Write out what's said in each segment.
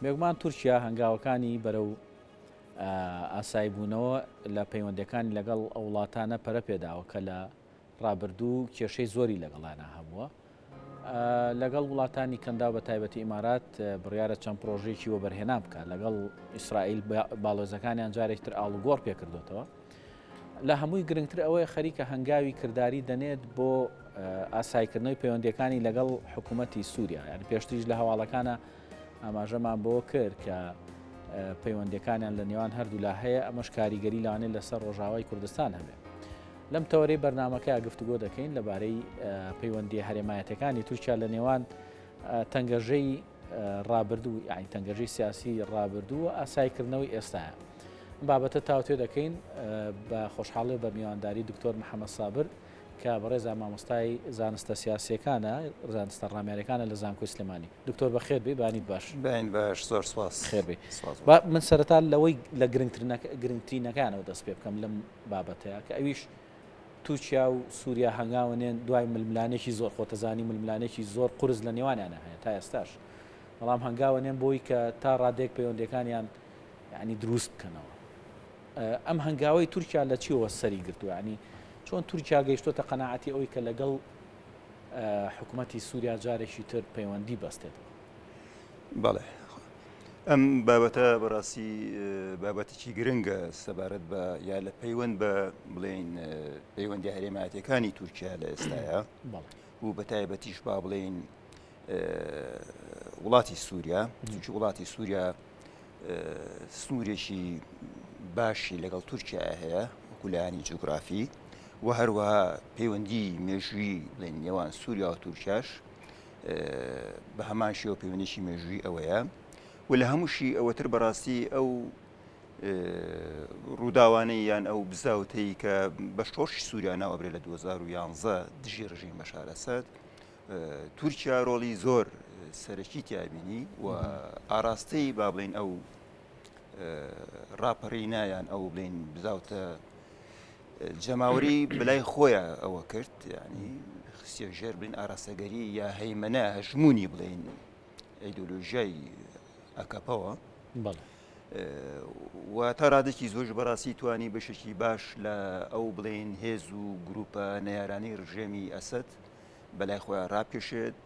بێگومان تورکیا هەنگاوەکانی بەرەو ئاسایبوونەوە لە پەیوەندەکانی لەگەڵ ئەو وڵاتانە پەرە پێداوە کە لە ڕابردوو کێشەی زۆری لەگەڵانە هەبووە لەگەڵ وڵاتانی کەندا بە تایبەتی ئیمارات بڕیارە چەند پرۆژێکی وە بەرهێنا بکە لەگەڵ ئیسرائیل باڵۆزەکانیان جارێکتر ئاڵوگۆڕ پێکردوتەوە لە هەمووی گرنگتر ئەوەیە خەریکە هەنگاوی کردداری دەنێت بۆ ئاسایکردنەوەی پەیوەندەکانی لەگەڵ حکوومەتی سووریا یعنی پێشتریش لە هەواڵەکانە ئاماژەمان بۆ کرد کە پەیوەندەکانیان لە نێوان هەردوو لا هەیە ئەمەش کاریگەری لاوانێت لەسەر ڕۆژاوای کوردستان هەبێت لەم تەوەرەی بەرنمەکە گفتوگۆ دەکەین لەبارەی پەیوەندی هەرێمایەتەکانی تورکیا لە نێوان تەنگەژەی ڕابردوو یعنی تەنگەژەی سیاسی ڕابردوو و ئاسایکردنەوەی ئێستاە بابەتە تاوتێ دەکەین بە خۆشحاڵی بە میوانداری دکتۆر محەممەد سابر کە بەڕێزا مامۆستای زانستە سیاسیەکانە زانستە ڕامێرەکانە لە زانکۆی سلێمانی دکتۆر بە خێر بێ بانیت باش باش زۆر سپاس خێر بێ من سەرەتا لەوەی لە گرنگترینەکانەوە دەست پێ بکەم لەم بابەتەیە کە ئەویش تورکیا و سووریا هەنگاوێن دوای ململانێکی زۆر خۆتەزانی ململانێکی زۆر قرس لە نێوانیانە هەیە تا ئێستاش بەڵام هەنگاوێن بۆی کە تا ڕادێک پەیوەندەکانیان ینی دروست بکەنەوە ئەم هەنگاوی تورکیا لە چیەوە سەری گرتو ینی چۆن تورکیا گەیشتۆتە قەناعەتی ئەوەی کە لەگەڵ حکوومەتی سووریا جارێکی تر پەیوەندی بەستێت بەڵێ ئەم بابەتە بەڕاستی بابەتێکی گرنگە سەبارەت بە یا لە پەیوەند بە بڵێن پەیوەندی هەرێمایەتەکانی تورکیا لە ئێستاە و بە تایبەتیش با بڵێن وڵاتی سووریا چونکی وڵاتی سووریا سنوورێکی باشی لەگەڵ تورکیا هەیە وەکولایانی جوگرافی و هەروەها پەیوەندی مێژووی بڵێن نێوان سووریا و تورکیاش بە هەمان شێوە پەیوەندیشی مێژووی ئەوەیە و لە هەمووشی ئەوەتر بەڕاستی ئەو ڕووداوانەی یان ئەو بزاوتەی کە بە شۆڕشی سووریا ناوەبرێت لە 2011 دژی ڕژیم بەشار ئەسەد تورکیا ڕۆڵی زۆر سەرەکی تیابینی و ئاراستەی با بڵێن ئەو ڕاپەڕینایان ئەو بڵێن بزاوتە جەماوەری بلای خۆیان ئەوە کرد ینی خستە ژێر بڵین ئاراستەگەری یا هەیمەنە هەژمونی بڵێن ئەیدۆلۆژیای ئەکەپەوە و تا ڕادێکی زۆر بەڕاستی توانی بەشێکی باش لە ئەو بڵێن هێز و گروپە نەیارانەی ڕژێمی ئەسەد بەلای خۆیان ڕاپێشێت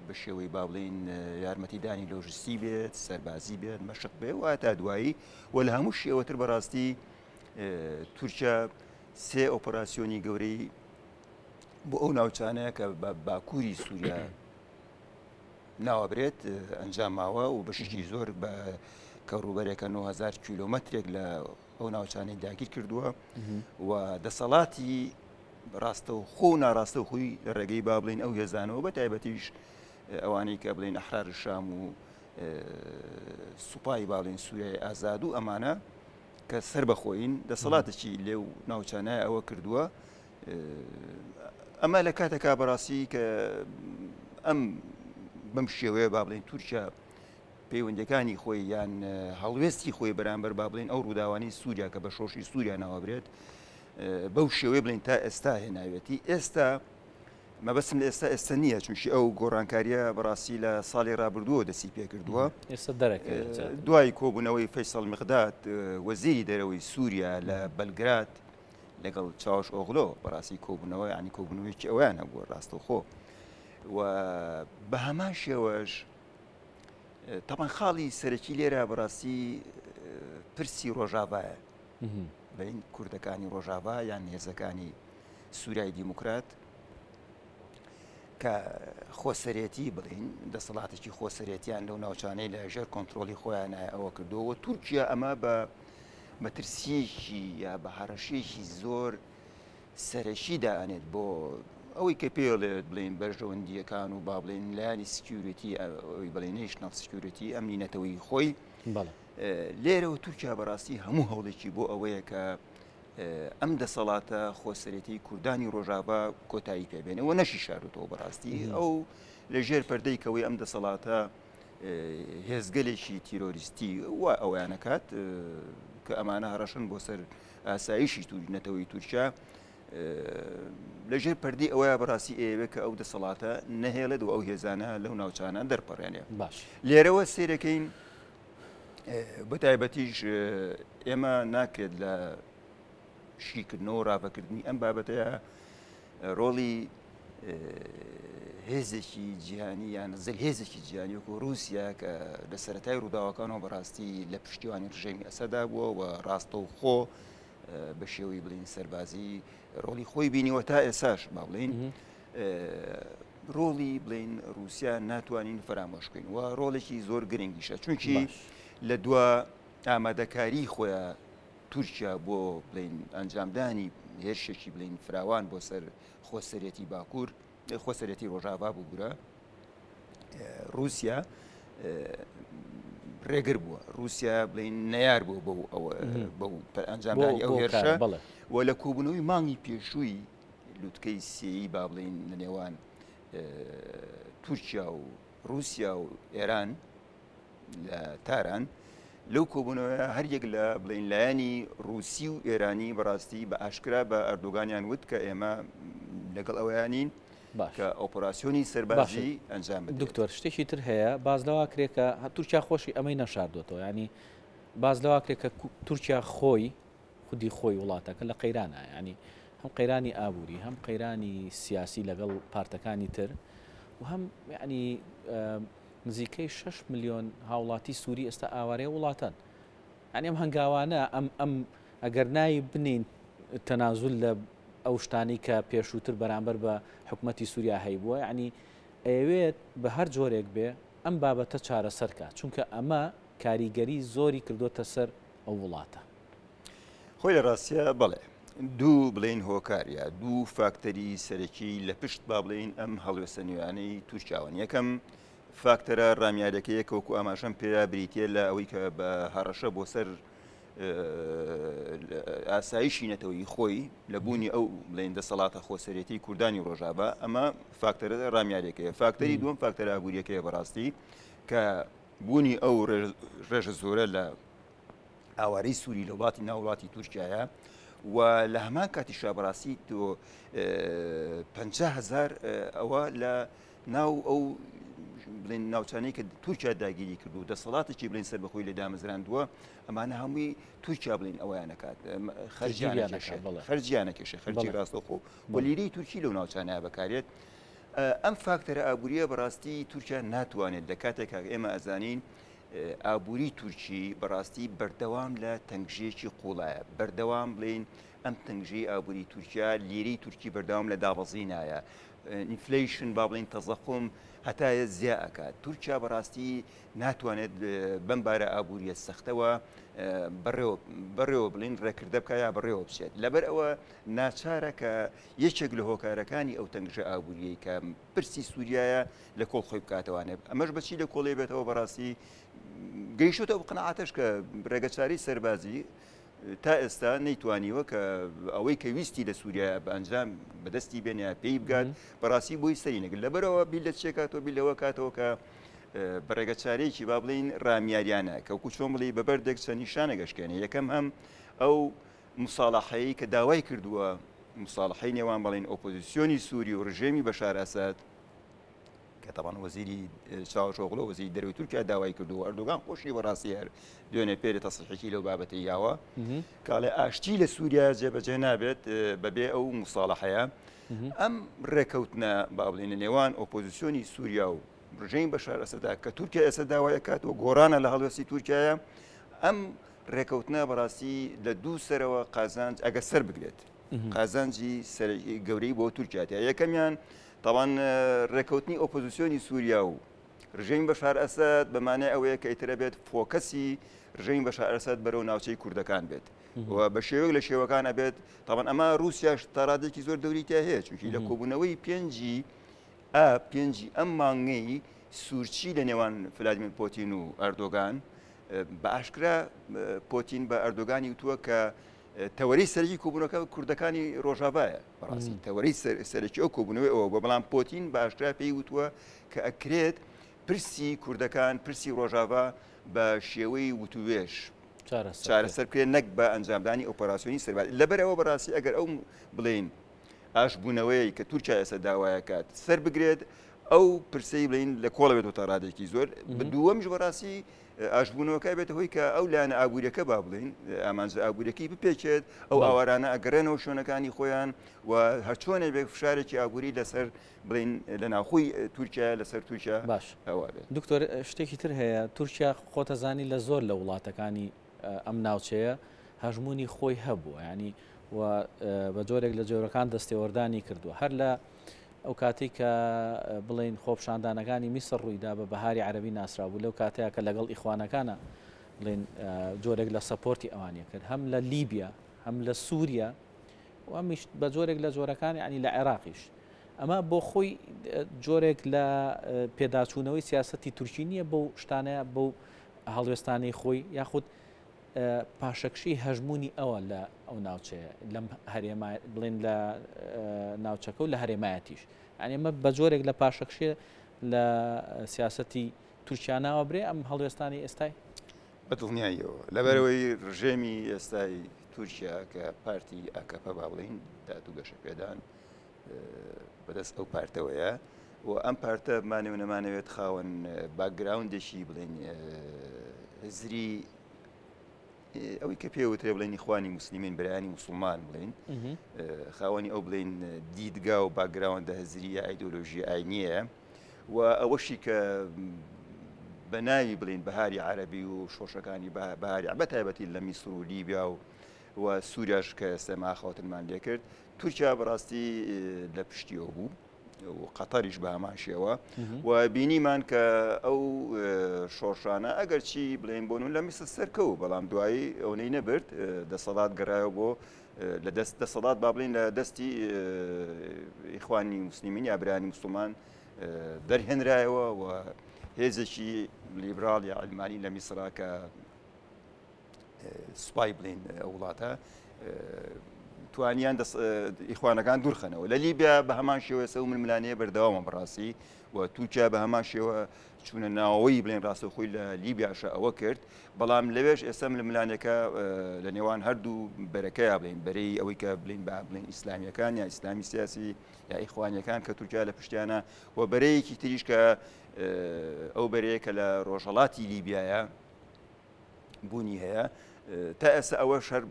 بە شێوەی با بڵێن یارمەتیدانی لۆژستی بێت سەربازی بێت مەشق بێ و تا دوایی و لە هەموو شێوەتر بەڕاستی تورکیا سێ ئۆپەراسیۆنی گەورەی بۆ ئەو ناوچانەیە کە باکووری سووریا ناوەبرێت ئەنجام ماوە و بەشێکی زۆر بە کەڕوبەرێکە 9000 کیلۆمەترێک لە ئەو ناوچانەی داگیر کردووە و دەسەڵاتی ڕاستە و خۆ ناڕاستە و خۆی ڕێگەی با بڵین ئەو هێزانەوە بە تایبەتیش ئەوانەی کە بڵین ئەحرار شام و سوپای با بڵین سووریای ئازاد و ئەمانە کە سەر بەخۆین دەسەڵاتێکی لێو ناوچانای ئەوە کردووە ئەمە لە کاتێکا بەڕاستی کە ئەم بەم شێوەیە با بڵین تورکیا پەیوەندەکانی خۆی یان هەڵوێستی خۆی بەرامبەر با بڵین ئەو ڕووداوانی سووریا کە بە شۆڕشی سووریا ناوەبرێت بەو شێوەیە بڵین تا ئێستا هێناوێتی ئێستا مەبەستم لە ئێستا نییە چونکی ئەو گۆڕانکاریە بەڕاستی لە ساڵی ڕابردووە دەستی پێ کردووە ئێستا دەرەکەوێت دوای کۆبوونەوەی فەیسەڵ میقداد وەزیری دەرەوەی سووریا لە بەلگراد لەگەڵ چاوش ئۆغلۆ بەڕاستی کۆبوونەوە ینی کۆبوونەوەیکی ئەویانە بووە ڕاستەوخۆ و بە هەمان شێوەش تەمان خاڵی سەرەکی لێرە بەڕاستی پرسی ڕۆژاوایە بەین کوردەکانی ڕۆژاوا یان هێزەکانی سووریای دیموکرات کە خۆسەرێتی بڵین دەسەڵاتێکی خۆسەرێتیان لەو ناوچانەی لە ژێر کۆنتترۆلی خۆیان ئەوە کردووە تورکیا ئەمە بە مەترسیەکی یا بە هەڕەشەیەکی زۆر سەرەشیدا ئەنێت بۆ ئەوەی کە پێڵێت بڵین بەرژەوەندیەکان و با بڵێن لایانی سکیورەتی ئەوی بڵێ نێشنەڵ سکیورەتی ئەمنینەتەوەی خۆی لێرەوە تورکیا بەڕاستی هەموو هەوڵێکی بۆ ئەوەیە کە ئەم دەسەڵاتە خۆسەرێتی کوردانی ڕۆژاوا کۆتایی پێبێنەوە نەشی شاردوتەوە بەڕاستی ئەو لە ژێر پەردەیکەوەی ئەم دەسەڵاتە هێزگەلێکی تیرۆریستی و ئەویانەکات کە ئەمانە هەڕەشن بۆ سەر ئاسایشی نەتەوەی تورکیا لەژێر پەردی ئەوەیە بەڕاستی ئێوە کە ئەو دەسەڵاتە نەهێڵێت و ئەو هێزانە لەو ناوچانە دەرپەڕێنێ باش لێرەوە سیرەکەین بە تایبەتیش ئێمە ناکرێت لە شیکردنەوە ڕاپەکردنی ئەم بابەتەیە ڕۆڵی هێزێکی جیهانی یان زل هێزێکی جیهانی وەکو رووسیا کە لە سەرەتای ڕووداوەکانەوە بەڕاستی لە پشتیوانی ڕژێمی ئەسەدا بووە و ڕاستە و خۆ بە شێوەی بڵین سەربازی ڕۆڵی خۆی بینیوە تا ئێساش با بڵین ڕۆڵی بڵین رووسیا ناتوانین فرامۆشکەین و ڕۆڵێکی زۆر گرنگیشە چونکی لە دووە ئامادەکاری خۆیان تورکیا بۆ بڵین ئەنجامدانی هێرشێکی بڵین فراوان بۆ سەر خۆسەرەتی باکوور خۆسەرەتی ڕۆژاوا بووگورە رووسیا ڕێگر بووە رووسیا بڵین نەیار بوو بەو ئەنجامدانی ئەو هێرشە و لە کۆبوونەوەی مانگی پێشووی لوتکەی سێی با بڵین لە نێوان تورکیا و رووسیا و ئێران لە تاران لەو کۆبوونەوە هەریەک لە بڵین لایەنی رووسی و ئێرانی بەڕاستی بە ئاشکرا بە ئەردۆگانیان وت کە ئێمە لەگەڵ ئەویانین کە ئۆپۆراسیۆنی سەربازی ئەنجام بدەین. دکتۆر شتێکی تر هەیە باز لەوا کرێکە تورکیا خۆشی ئەمەی نەشاردوێتەوە ینی باز لەوا کرێکە تورکیا خۆی خودی خۆی وڵاتەکە لە قەیرانە ینی هەم قەیرانی ئابووری هەم قەیرانی سیاسی لەگەڵ پارتەکانی تر و هەم ینی نزیکەی 6 ملیۆن هاوڵاتی سووری ئێستا ئاوارەیە وڵاتان ینی ئەم هەنگاوانە ئەم ئەگەر نایی بنین تەنازول لە ئەو شتانی کە پێشووتر بەرامبەر بە حکوومەتی سووریا هەیبووە ینی ئەوێت بە هەر جۆرێک بێ ئەم بابەتە چارەسەر کات چونکە ئەمە کاریگەری زۆری کردوتە سەر ئەو وڵاتە خۆی لە ڕاستیە بەڵێ دوو بڵین هۆکاریە دوو فاکتەری سەرەکی لە پشت با بڵین ئەم هەڵوێستە نوێیانەی تورکیاوان یەکەم فاکتەرە ڕامیارەکەیە کەوەکو ئاماژەم پێیا بریتە لە ئەوەی کە بە هەڕەشە بۆ سەر ئاسایشی نەتەوەی خۆی لە بوونی ئەو بڵێن دەسەڵاتە خۆسەرێتی کوردانی ڕۆژاوا ئەمە فاکتەرە ڕامیارێکەیە فاکتەری دووەم فاکتەرە ئابوووریەکەیە بەڕاستی کە بوونی ئەو ڕێژە زۆرە لە ئاوارەی سووری لە وڵاتی ناوڵاتی تورکیایە و لە هەمان کاتیشا بەڕاستی تۆ 50,000 ئەوە لە ناو ئەو بڵین ناوچانەی کە تورکیا داگیری کردو دەسەڵاتێکی بڵین سەر بەخۆی لە دامەزراندووە ئەمانە هەمووی تورکیا بڵین ئەویان نکات خەرجیانەکێشە خەرجی ڕاستەوخۆ بۆ لیری تورکی لەو ناوچانەیە بەکارێت ئەم فاکتەرە ئابووریە بەڕاستی تورکیا ناتوانێت لە کاتێک ئێمە ئەزانین ئابووری تورکی بەڕاستی بەردەوام لە تەنگژێکی قوڵایە بەردەوام بڵین ئەم تەنگژەی ئابووری تورکیا لیری تورکی بەردەوام لە دابەزینایە ئینفلیشن با بڵین تەزەخم هەتایە زیاد ئەکات تورکیا بەڕاستی ناتوانێت بەم بارە ئابووریە سەختەوە بەڕێوە بڵین ڕێکردە بکە یا بەڕێوە بچێت لەبەر ئەوە ناچارە کە یەکێک لە هۆکارەکانی ئەو تەنگژە ئابووریەی کە پرسی سووریایە لە کۆڵ خۆی بکاتەوانێت ئەمەش بەچی لە کۆڵێ بێتەوە بەڕاستی گەیشتە ئەو قنەعاتش کە ڕێگەچاری سەربازی تا ئێستا نەیتوانیوە کە ئەوەی کە ویستی لە سووریا بە ئەنجام بەدەستی بێنە پێی بگات بەڕاستی بۆی سەری نەگرت لەبەرەوە بیل لە چێکاتەوە بیل لەوە کاتەوە کە بەڕێگەچارێکی با بڵین ڕامیاریانە کەوکو چۆن بڵی بەبەردێک چەند نیشانە گەشتێنێ یەکەم هەم ئەو مساڵەحەیە کە داوای کردووە مساڵحەی نێوان بڵین ئۆپۆزیسیۆنی سووری و ڕژێمی بەشار ئەساد کە تەبان وەزیری چاوەشۆغڵە وەزیری دەروی تورکیا داوای کردو ئەردۆغان خۆشی بەڕاستی هەر دوێنێ پێرە تەسەحێکی لەو بابەتی یاوە کاڵێ ئاشتی لە سووریا جێبەجێ نابێت بەبێ ئەو مساڵەحەیە ئەم ڕێکەوتنە با بڵینە نێوان ئۆپۆزیسیۆنی سووریا و ڕژەمی بەشار ئەسەدا کە تورکیا ئێستا داوای کاتەوە گۆڕانە لە هەڵوێستی تورکیایە ئەم ڕێکەوتنە بەڕاستی لە دوو سەرەوە قازانج ئەگە سەر بگرێت قازانجی گەورەی بۆ تورکیاتە یەکەمیان طبعاً ڕێکەوتنی ئۆپۆزیسیۆنی سووریا و ڕژەمی بەشار ئەسەد بەمانای ئەوەیە کە ئیترە بێت فۆکەسی ڕژەمی بەشار ئەسەد بەرەو ناوچەی کوردەکان بێت و بە شێوەیەک لە شێوەکانە بێت طبعاً ئەمە رووسیاش تاڕادێکی زۆر دەوریتیا هەیە چونکی لە کۆبوونەوەی پێنجی ئەم مانگەی سوورچی لە نێوان ڤلادیمیر پۆتین و ئەردۆگان بە ئاشکرا پۆتین بە ئەردۆگانی وتووە کە تەوەری سەرکی کۆبوونەکە کوردەکانی ڕۆژاوایە بەڕاستی تەوەری سەرکی ئەو کۆبوونەوەی ئەوە بە بەڵام پۆتین بە ئاشکرا پێی وتووە کە ئەکرێت پرسی کوردەکان پرسی ڕۆژاوا بە شێوەی وتوێژ چارەسەر بکرێت نەک بە ئەنجامدانی ئۆپەراسیۆنی سەرباز لەبەرەوە بەڕاستی ئەگەر ئەو بڵین ئاشبوونەوەی کە تورکیا ئێستا داوایەکات سەر بگرێت ئەو پرسەی بڵین لە کۆڵەوێت تا ڕادێکی زۆر دووەمش بەڕاستی ئاشبوونەوەکە بێتە هۆی کە ئەو لایەنە ئابوووریەکە با بڵین ئامانجە ئابوووریەکەی بپێچێت ئەو ئاوارانە ئەگەڕێنەوە شوێنەکانی خۆیان و هەرچۆنێ بێ فشارێکی ئابووری لەسەر بڵین لە ناوخۆی تورکیا لەسەر تورکیا باش ئەوە بێت. دکتۆر شتێکی تر هەیە تورکیا خۆتەزانی لە زۆر لە وڵاتەکانی ئەم ناوچەیە هەژمونی خۆی هەبووە ینی و بە جۆرێک لە جۆرەکان دەستێوەردانی کردووە هەر لە ئەو کاتی کە بڵین خۆپشاندانەکانی میسر ڕوویدا بە بەهاری عەرەبی ناسرابوو لەو کاتەیە کە لەگەڵ ئیخوانەکانە بڵین جۆرێک لە سەپۆرتی ئەوانە کرد هەم لە لیبیا هەم لە سووریا و هەمیش بە جۆرێک لە جۆرەکانی عنی لە عێراقیش ئەمە بۆ خۆی جۆرێک لە پێداچوونەوەی سیاسەتی تورکی نییە بەو شتانەیە بەو هەڵوێستانەی خۆی یاخود پاشەکشی هەژمونی ئەوە لە ئەو ناوچەیە لەم هەرێما بڵێن لە ناوچەکە و لە هەرێمایەتیش ئەنی ئەمە بە جۆرێک لە پاشەکشێ لە سیاسەتی تورکیاناوە برێ ئەم هەڵوێستانی ئێستای بەدڵنیاییەوە لەبەرەوەی ڕژێمی ئێستای تورکیا کە پارتی ئاکەپە با بڵین داد و گەشە پێدان بەدەست ئەو پارتەوەیە و ئەم پارتە مانێ نەمانەوێت خاوەن باکگراوندێکی بڵین هزری ئەوەی کە پێوترێ بڵێن ئیخوانی موسلیمین برایانی موسڵمان بڵین خاوەنی ئەو بڵین دیدگا و باکگراوندە هەزریە ئایدۆلۆژی ئاینیە و ئەوەشی کە بە ناوی بڵین بەهاری عەرەبی و شۆشەکانی بەهاری بەتایبەتی لە میسر و لیبیا و سووریاش کە ئێستا ماخەوتنمان لێ کرد تورکیا بەڕاستی لە پشتیەوە بوو و قەتەریش بە هەمان شێوە و بینیمان کە ئەو شۆشانە ئەگەر چی بڵێن بۆن لە میسر سەرکەوت بەڵام دوایی ئەوەی نەبرد دەسەڵات گەڕایەوە بۆ لە دەسەڵات با بڵین لە دەستی ئیخوانی موسلیمین یا برایانی موسڵمان دەرهێنرایەوە و هێزێکی لیبراڵ یا ئەلمانی لە میسرا کە سوپای بڵین وڵاتە توانیان ئیخوانەکان دوورخەنەوە لە لیبیا بە هەمان شێوە سە و ململانەیە بەردەوامە بەڕاستی و تورکیا بە هەمان شێوە چوونە ناوەوەی بڵێن ڕاستەوخۆی لە لیبیاشە ئەوە کرد بەڵام لەوێش ئێستا ململانەکە لە نێوان هەردوو بەرەکەیە بڵین بەرەی ئەوەی کە بڵین بڵین ئیسلامیەکان یا ئیسلامی سیاسی یا ئیخوانیەکان کە تورکیا لە پشتیانە و بەرەیەکی تریش کە ئەو بەرەیە کە لە ڕۆژهەڵاتی لیبیایە بوونی هەیە تا ئێستا ئەوە شەر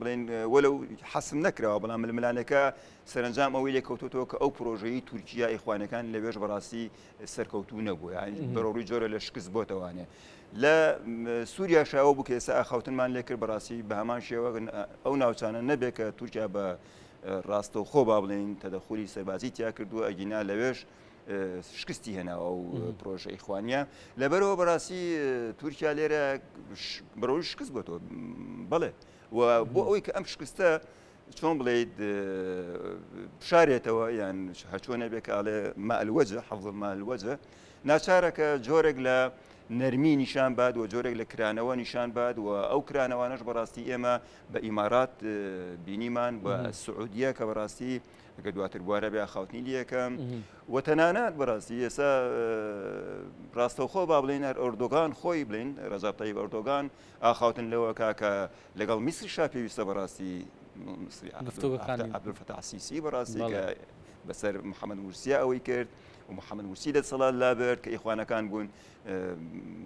بڵێن وەلو حەسم نەکراوە بەڵام ململانەکە سەرنجام ئەوەی لێکەوتوتەوە کە ئەو پرۆژەی تورکیا ئیخوانەکان لەوێژ بەڕاستی سەرکەوتوو نەبوو بەڕۆڕی جۆرە لە شکست بۆتەوانێ لە سووریا شاوە بوو کە ئێستا ئاخاوتنمان لێ کرد بەڕاستی بە هەمان شێوە ئەو ناوچانە نەبێت کە تورکیا بە ڕاستەوخۆ با بڵێن تەدەخولی سەربازی تیا کردووە ئەگینا لەوێش شکستی هێناوە و پرۆژە ئیخوانیە لەبەرەوە بەڕاستی تورکیا لێرە بەڕۆژ شکست بۆتەوە بەڵێ و بۆ ئەوەی کە ئەم شکستە چۆن بڵێیت بشارێتەوە یان هەچۆنە بێک ئاڵێ مەئەلوەجە حەفظ مەئەلوەجە ناچارەکە جۆرێک لە نەرمی نیشان باد و جۆرێک لە کرانەوە نیشان باد و ئەو کرانەوانش بەڕاستی ئێمە بە ئیمارات بینیمان بە سعودیە کە بەڕاستی ئەگە دواتر بوارە بێ خاوتنی لیەکەم و تەنانەت بەڕاستی ئێستا ڕاستەوخۆ با بڵێن ئەردۆغان خۆی بڵێن ڕەجەب تەیب ئەردۆغان ئاخاوتن لەوە کاکە لەگەڵ میسریشا پێویستە بەڕاستی عەبدولفەتاح سیسی بەڕاستی کە بەسەر محەممەد مورسیە ئەوەی کرد و محەممەد مورسی دەسەڵات لابرد کە ئیخوانەکان بوون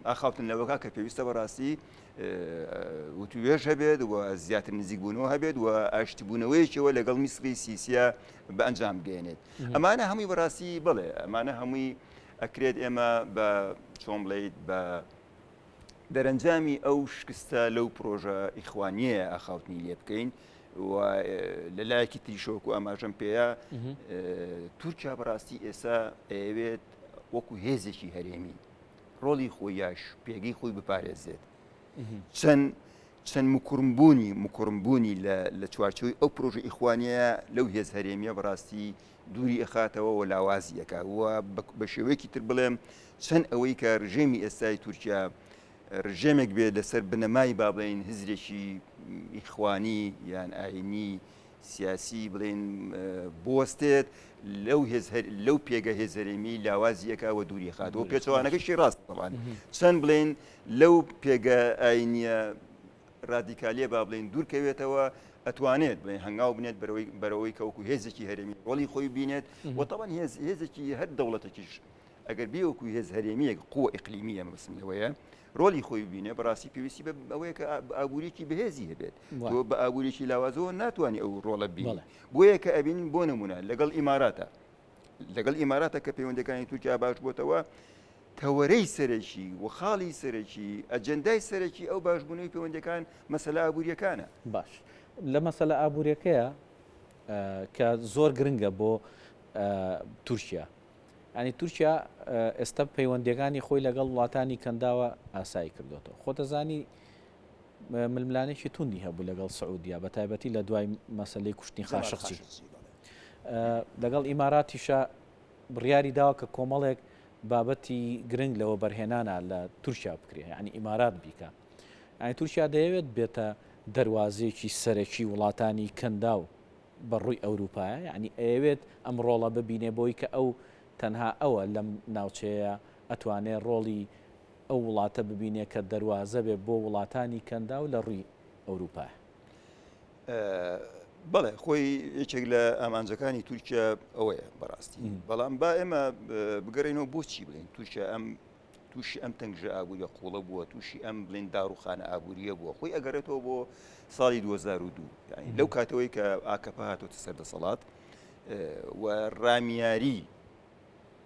ئاخاوتن لەوەکە کە پێویستە بەڕاستی وتوێژ هەبێت و زیاتر نزیکبوونەوە هەبێت و ئاشتیبوونەوەیەکەوە لەگەڵ میسری سیسیە بە ئەنجام گەێنێت ئەمانە هەمووی بەڕاستی بڵێ ئەمانە هەمووی ئەکرێت ئێمە بە چۆن بڵێیت بە دەرەنجامی ئەو شکستە لەو پرۆژە ئیخوانیە ئاخاوتنی لێ بکەین و لە لایەکی تریشۆک و ئاماژەم پێەیە تورکیا بەڕاستی ئێستا ئەوێت وەکو هێزێکی هەرێمی ڕۆڵی خۆی یاش پێگەی خۆی بپارێزێت چەند مکوڕمبوونی لە چوارچەوەی ئەو پرۆژە ئیخوانیە لەو هێز هەرێمیە بەڕاستی دووری ئەخاتەوە و لاوازیەکە و بە شێوەیەکی تر بڵێم چەند ئەوەی کە ڕژێمی ئێستای تورکیا ڕژێمێک بێت لەسەر بنەمای با بڵێن هزرێکی ئیخوانی یان ئاینی سیاسی بڵێن بوەستێت لەو پێگە هێزەرێمی لاوازیەکەوە دووری خاتەوە پێچەوانەکەشی ڕاست بڵان چەند بڵێن لەو پێگە ئاینیە ڕادیکالیە با بڵین دوورکەوێتەوە ئەتوانێت بڵێن هەنگاو بنێت بەرەوەی کەوکو هێزێکی هەرێمی ڕۆڵی خۆی بینێت وەتەوان هێزێکی هەر دەوڵەتێکیش ئەگەر بێوەکو هێز هەرێمیەک قووە ئیقلیمیە مەبەستم لەوەیە ڕۆلی خۆی بینێ بەڕاستی پێویستی بە ئەوەیە کە ئابوووریکی بەهێزی هەبێت تۆ بە ئابوووریکی لاوازەوە ناتوانانی ئەو ڕۆڵە بینی بۆیە کە ئەبینین بۆ نمونە لەگەڵ ئیماراتە کە پەیوەندەکانی تورکیا باش بۆتەوە تەوەرەی سەرەکی و خاڵی سەرەکی ئەجەندای سەرەکی ئەو باشبوونەوەی پەیوەندەکان مەسەلە ئابوووریەکانە باش لە مەسەلە ئابوووریەکەیە کە زۆر گرنگە بۆ تورکیا ینی تورکیا ئێستا پەیوەندەکانی خۆی لەگەڵ وڵاتانی کەنداوە ئاسایی کردوێتەوە خۆتەزانی ململانێکی توندی هەبوو لەگەڵ سعودیا بە تایبەتی لە دوای مەسلەی کوشتنی خاشقچی لەگەڵ ئیماراتیشە بڕیاری داوە کە کۆمەڵێک بابەتی گرنگ لەوە بەرهێنانە لە تورکیا بکرێ ینی ئیمارات بیکە ینی تورکیا دەیەوێت بێتە دەواازەیەکی سەرەکی وڵاتانی کەنداو بەڕووی ئەوروپایە ینی ئەوێت ئەم ڕۆڵە ببینێ بۆی کە ئەو تەنها ئەوە لەم ناوچەیە ئەتوانێت ڕۆڵی ئەو وڵاتە ببینێ کە دەواازە بێ بۆ وڵاتانی کەنداو لە ڕووی ئەوروپایە بەڵێ خۆی یەکێک لە ئامانجەکانی تورکیا ئەوەیە بەڕاستی بەڵام با ئێمە بگەڕێنەوە بۆچی بڵێن تورکیا تووشی ئەم تەنگژە ئابوووریە قوڵە بووە تووشی ئەم بڵێن داڕوخانە ئابوووریە بووە خۆی ئەگەڕێتەوە بۆ ساڵی 2002 یعنی لەو کاتەوەی کە ئاکەپە هاتۆتە سەردەسەڵات و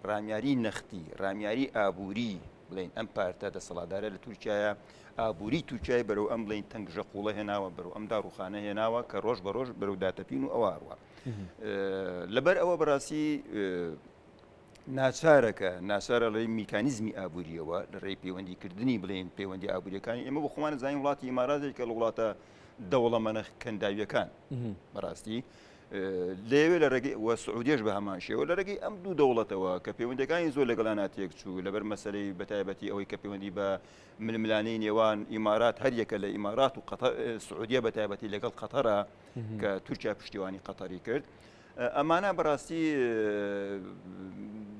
ڕامیاری نەختی ڕامیاری ئابووری بڵێن ئەم پارتە دەسەڵاتدارە لە تورکایە ئابووری تورکای بەرەو ئەم بڵێن تەنگژە قوڵە هێناوە بەرەو ئەم داڕوخانە هێناوە کە ڕۆژ بە ڕۆژ بەرەو داتەپین و ئەوواڕوە لەبەر ئەوە بەڕاستی ناچارە لەی میکانیزمی ئابوووریەوە لە ڕێی پەیوەندیکردنی بڵێن پەیوەندی ئابوووریەکانی ئێمە بۆ خۆمان زانین وڵاتی ئیماراتێک کە لە وڵاتە دەوڵەمەنە کەنداویەکان بەڕاستی لێوێ لە ڕێگەی وە سعودیش بە هەمان شێوە لە ڕێگەی ئەم دوو دەوڵەتەوە کە پەیوەندەکانی زۆر لەگەڵانە تێک چوو لەبەر مەسەلەی بەتایبەتی ئەوەی کە پەیوەندی بە ململانەی نێوان ئیمارات هەریەکە لە ئیمارات و سعودیە بەتایبەتی لەگەڵ قەتەرە کە تورکیا پشتیوانی قەتەری کرد ئەمانە بەڕاستی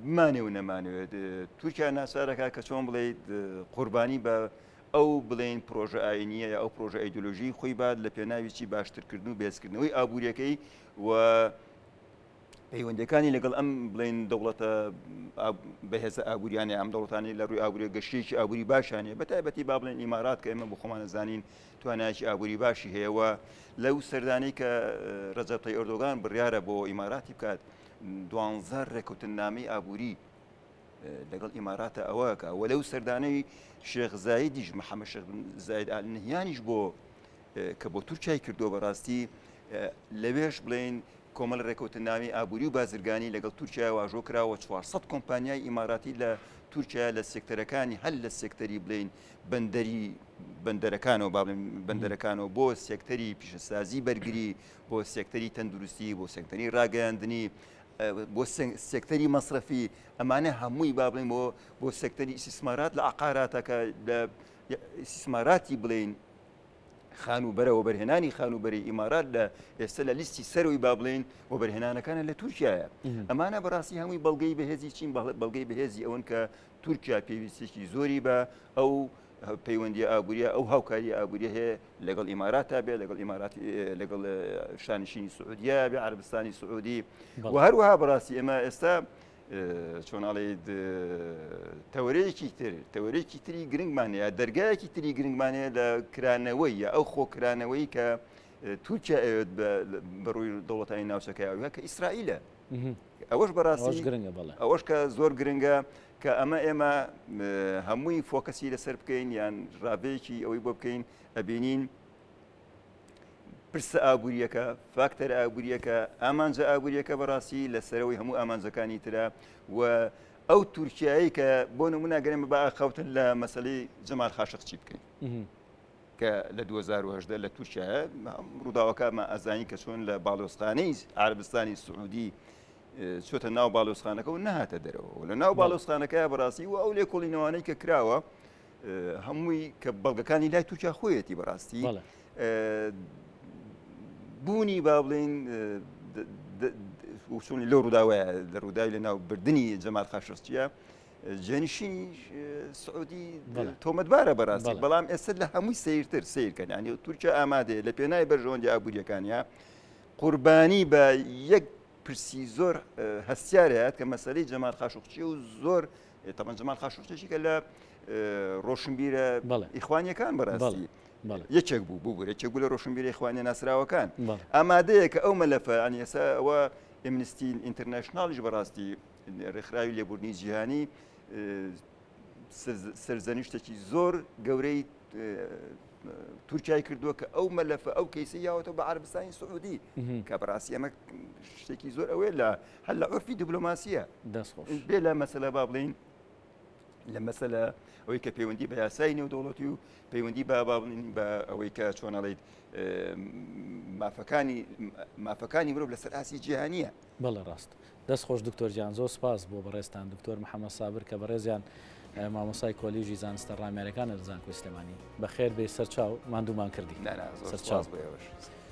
بمانێ و نەمانوێت تورکیا ناسارەکە کە چۆن بڵێیت قوربانی بە ئەو بڵێن پرۆژە ئاینیە یا ئەو پرۆژە ئەیدۆلۆژی خۆی بعد لە پێناویی باشترکردن و بێزکردنەوەی ئابوووریەکەی و پەیوەندەکانی لەگەڵ ئەم بڵێن دەوڵەتە بەهێزە ئابوووریانە ئەم دەوڵەتانی لە ڕووی ئابووری گەشتێکی ئابووری باشانێ بەتایبەتی با بڵێن ئیمارات کە ئێمە بۆ خۆمان زانین توانایکی ئابووری باشی هەیەوە لەو سەردانەی کە ڕەجەب تەیب ئەردۆغان بڕیارە بۆ ئیماراتی بکات 12 ڕێکەوتنامەی ئابووری لەگەڵ ئیماراتە ئەوەکە وە لەو سەردانەی شێخ زایدیش محەممەد شێخ زاید ئال نهیانیش بۆ کە بۆ تورکای کردو بەڕاستی لەوێش بڵێن کۆمەڵ ڕێکەوتنامی ئابووری و بازرگانی لەگەڵ تورکیا واژۆ کراوە 400 کۆمپانیای ئیماراتی لە تورکیا لە سێکتەرەکانی هەل لە سێکتەری بڵێن بەندەرەکانەوە بەندەرەکانەوە بۆ سێکتەری پیشەسازی بەرگری بۆ سێکتەری تەندروستی بۆ سێکتەری ڕاگەیاندنی بۆ سێکتەری مەصرفی ئەمانە هەمووی با بڵێن بۆ سێکتەری ئیسیسمارات لە عقاراتەکە لە ئیسیسماراتی بڵێن خانوبەرەوە بەرهێنانی خانوبەری ئیمارات لە ئێستا لە لیستی سەروی با بڵێن بۆ بەرهێنانەکانە لە تورکیایە ئەمانە بەڕاستی هەمووی بەڵگەی بەهێزی چین بەڵگەی بەهێزی ئەوەن کە تورکیا پێویستێکی زۆری بە ئەو پەیوەندی ئابووریە ئەو هاوکاری ئابووری هەیە لەگەڵ ئیماراتا بێ لەگەڵ شانشینی سعودیا بێ عەربستانی سعودی و هەروەها بەڕاستی ئێمە ئێستا چۆناڵێت تەوەرەیەکی تری گرنگمانەیە دەرگایەکی تری گرنگمانەیە لە کرانەوەی یا ئەو خۆکرانەوەی کە تورکیا ئەوێت بەڕووی دەوڵەتانی ناوچەکەیە کە ئیسرائیلە ئەوەش بەڕاستی گرنگە ئەوەش کە زۆر گرنگە کە ئێمە هەمووی فۆکەسی لەسەر بکەین یان ڕابەیەکی ئەوەی بۆ بکەین ئەبینین پرسە ئابووریەکە فاکتەر ئابووریەکە ئامانجە ئابووریەکە بەڕاستی لەسەرەوەی هەموو ئامانجەکانی ترە و ئەو تورکیایی کە بۆ نمونە گەرێمە بە ئاخەوتن لە مەسەلەی جەمال خاشقچی بکەین کە لە 2010 لە تورکیایە ڕووداوەکەمە ئەزانی کە چۆن لە باڵۆستانەی عەربستانی سعودی چۆتە ناو باڵۆستخانەکە و نەهاتە دەرەوە لە ناو باڵۆستخانەکە بەڕاستی و ئەو لێکۆڵینەوانەی کە کراوە هەمووی کە بەڵگەکانی لای تورکیا خۆیەتی بەڕاستی بوونی با بڵێن چۆنی لەو ڕووداوەیە لە ڕووداوی لە ناو بردننی جەمال خاشقچیە جێنشینی سعودی تۆمەتبارە بەڕاستی، بەڵام ئێستا لە هەمووی سیرتر سیرکەن، ینی تورکیا ئامادەیە لە پێناوی بەرژەوەندی ئابوووریەکانیا قوربانی بە یەک پرسی زۆر هەستیارەیە کە مەسەلەی جەمال خاشقچی و زۆر تەمەن جەمال خاشقچیشی کە لە ڕۆشنبیرە ئیخوانیەکان بەڕاستی یەکێک بوو یەکێک بوو لە ڕۆشنبیری ئیخوانی ناسراوەکان ئامادەیە کە ئەو مەلەفە ئەنی ئێستا ئەوە ئەمنستی ئینتەرنەشناڵیش بەڕاستی ڕێکخراوی لێبوردنی جیهانی سەرزەنیشتێکی زۆر گەورەی تورکیای کردووە کە ئەو مەلەفە ئەو کەیسی یاوەتەوە بە عەربستانی سعودی کە بەڕاستی ئەمە شتێکی زۆر ئەوەیە لە هەر لە عورفی دیبلۆماسیە بێ لە مەسەلە با بڵین لە مەسەلە ئەوەی کە پەیوەندی بە یاسای نێودەوڵەتی و پەیوەندی بە بە ئەوەی کە چۆنەڵیت مافەکانی مرۆڤ لەسەر ئاسی جیهانیە. بەڵێ ڕاست دەست خۆش دکتۆر گیان زۆر سپاس بۆ بەڕێستان دکتۆر محەممەد سابر کە بەڕێزیان مامۆسای کۆلیژی زانستە ڕامێرەکان لە زانکۆی سلێمانی بەخێر بێ سەرچاو ماندوومان کردی.